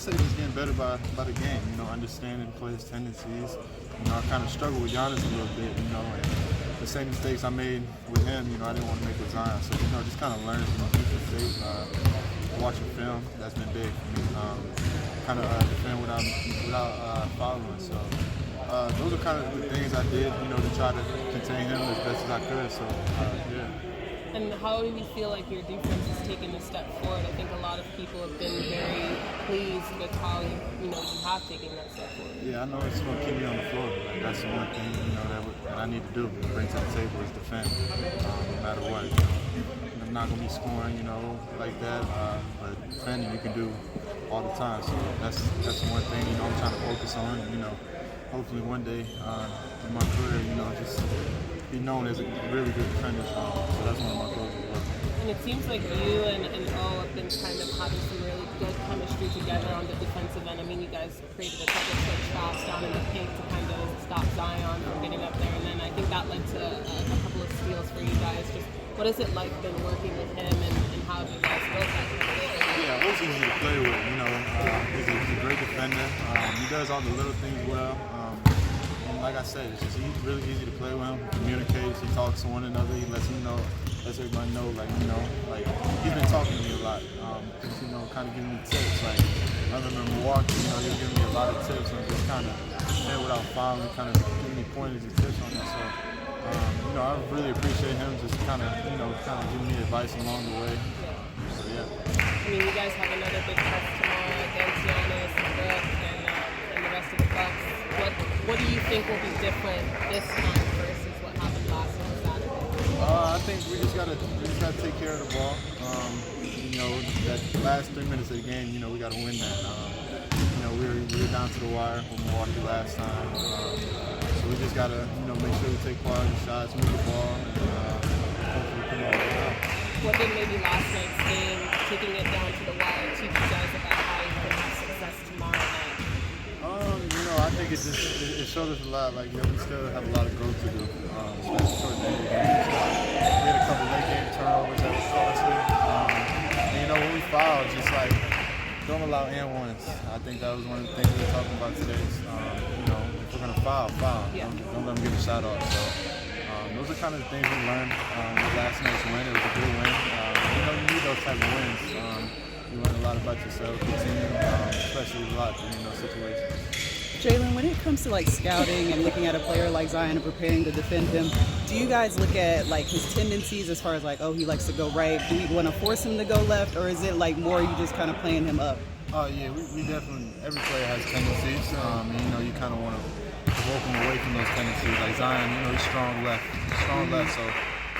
say just getting better by the game. Understanding the players' tendencies. I kind of struggled with Giannis a little bit. And the same mistakes I made with him. I didn't want to make with Zion. So just kind of learning from defense tape, watching film. That's been big for me. Kind of defend without following. So those are kind of the things I did. To try to contain him as best as I could. So yeah. And how do you feel like your defense has taken a step forward? I think a lot of people have been very pleased with how you have taken that step forward. Yeah, I know it's going to keep me on the floor. That's the one thing that I need to do. Bring to the table is defend, no matter what. I'm not going to be scoring, like that. But defending you can do all the time. So that's the one thing I'm trying to focus on. Hopefully one day in my career, just be known as a really good defender. So that's one of my goals as well. And it seems like you and O have been kind of having some really good chemistry together on the defensive end. I mean, you guys created a couple of quick shots down in the paint to kind of stop Zion from getting up there, and then I think that led to a couple of steals for you guys. Just what has it like been working with him, and how have you guys built that chemistry? Yeah, O's easy to play with. He's a great defender. He does all the little things well. Like I said, it's just really easy to play with him. He communicates, he talks to one another, he lets everybody know, like he's been talking to me a lot. Kind of giving me tips. Like I remember Milwaukee, he was giving me a lot of tips and just kind of without fouling, kind of giving me pointers and tips on that. So, I really appreciate him just kind of giving me advice along the way. So yeah. I mean, you guys have another big test tomorrow against Giannis and Brooke and the rest of the Bucks. What do you think will be different this time versus what happened last Saturday? I think we just gotta take care of the ball. That last 3 minutes of the game, we gotta win that. We were down to the wire with Milwaukee last time, so we just gotta make sure we take quality shots, move the ball, and hopefully come out with that. What did maybe last night's game, taking it down to the wire, teach you guys about how you can have success tomorrow night? I think it showed us a lot. We still have a lot of growth to do, especially towards the end of the game. We had a couple late game turnovers that was costly. When we foul, just don't allow and-ones. I think that was one of the things we were talking about today. If we're gonna foul. Yeah. Don't let them get a shot off. So those are kind of the things we learned with last night's win. It was a good win. You need those type of wins. You learn a lot about yourself, the team, especially a lot in those situations. Jalen, when it comes to scouting and looking at a player like Zion and preparing to defend him, do you guys look at his tendencies as far as he likes to go right? Do we want to force him to go left, or is it more you just kind of playing him up? Oh yeah, we definitely, every player has tendencies. You kind of want to provoke him away from those tendencies. Like Zion, he's strong left. So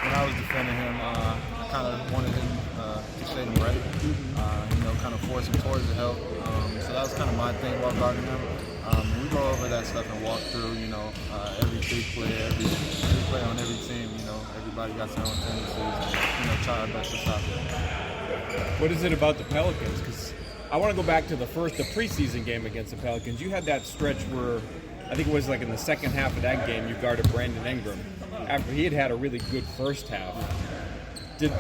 when I was defending him, I kind of wanted him to stay right. Kind of force him towards the help. So that was kind of my thing while guarding him. We go over that stuff and walk through, every big player, every player on every team, everybody got their own tendencies and, try our best to stop it. What is it about the Pelicans? Because I want to go back to the preseason game against the Pelicans. You had that stretch where, I think it was in the second half of that game, you guarded Brandon Ingram after he had a really good first half.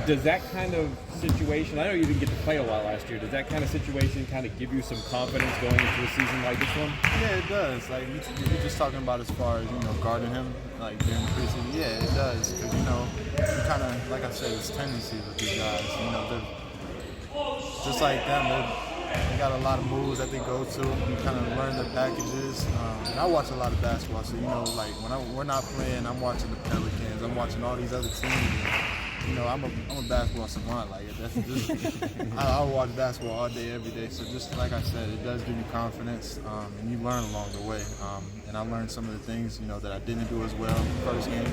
Does that kind of situation, I know you didn't get to play a lot last year, does that kind of situation kind of give you some confidence going into a season like this one? Yeah, it does. You're just talking about as far as, guarding him, during the preseason. Yeah, it does. Because, you kind of, like I said, it's tendencies with these guys. They're just like them. They got a lot of moves that they go to. You kind of learn their packages. And I watch a lot of basketball, so, when we're not playing, I'm watching the Pelicans. I'm watching all these other teams. I'm a basketball savant. I watch basketball all day, every day. So just like I said, it does give you confidence, and you learn along the way. And I learned some of the things, that I didn't do as well in the first game.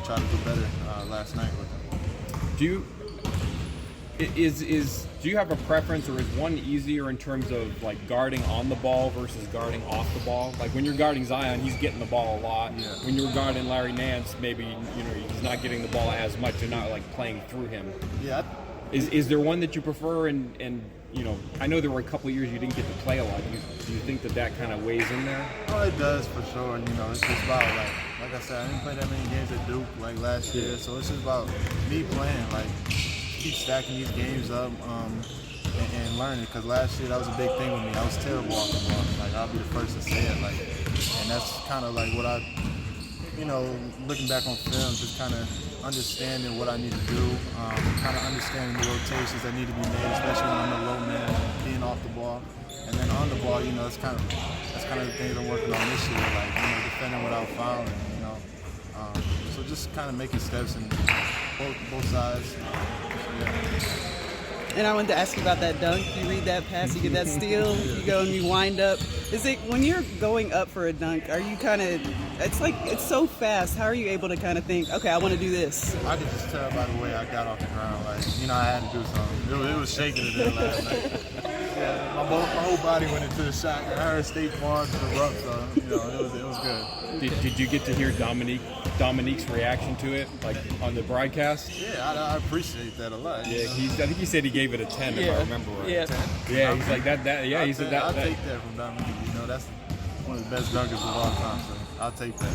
Try to do better last night with them. Do you have a preference, or is one easier in terms of guarding on the ball versus guarding off the ball? When you're guarding Zion, he's getting the ball a lot. Yeah. When you're guarding Larry Nance, maybe he's not getting the ball as much. You're not playing through him. Yeah. Is there one that you prefer? And I know there were a couple of years you didn't get to play a lot. Do you think that kind of weighs in there? Oh, it does for sure. It's just about like I said, I didn't play that many games at Duke last year, so it's just about me playing keep stacking these games up. and learn it. Because last year that was a big thing with me. I was terrible off the ball. Like I'll be the first to say it. Like, and that's kind of like what I, looking back on film, just kind of understanding what I need to do, kind of understanding the rotations that need to be made, especially when I'm a low man, being off the ball, and then on the ball, that's kind of the things I'm working on this year, like defending without fouling, so just kind of making steps in both sides. Yeah. And I wanted to ask you about that dunk. You read that pass, you get that steal, you go and you wind up. Is it when you're going up for a dunk, are you kind of, it's so fast, how are you able to kind of think, okay, I want to do this? I could just tell by the way I got off the ground, I had to do something. It was shaking it there last night. Yeah, my whole body went into the shot. I heard State Farm erupt, so it was good. Did you get to hear Dominique's reaction to it, like on the broadcast? Yeah, I appreciate that a lot. Yeah, I think he said he gave it a 10 if I remember right. Yeah. 10? Yeah, he's like that. Yeah, he said that. I'll take that from Dominique. That's one of the best dunkers of all time. So I'll take that.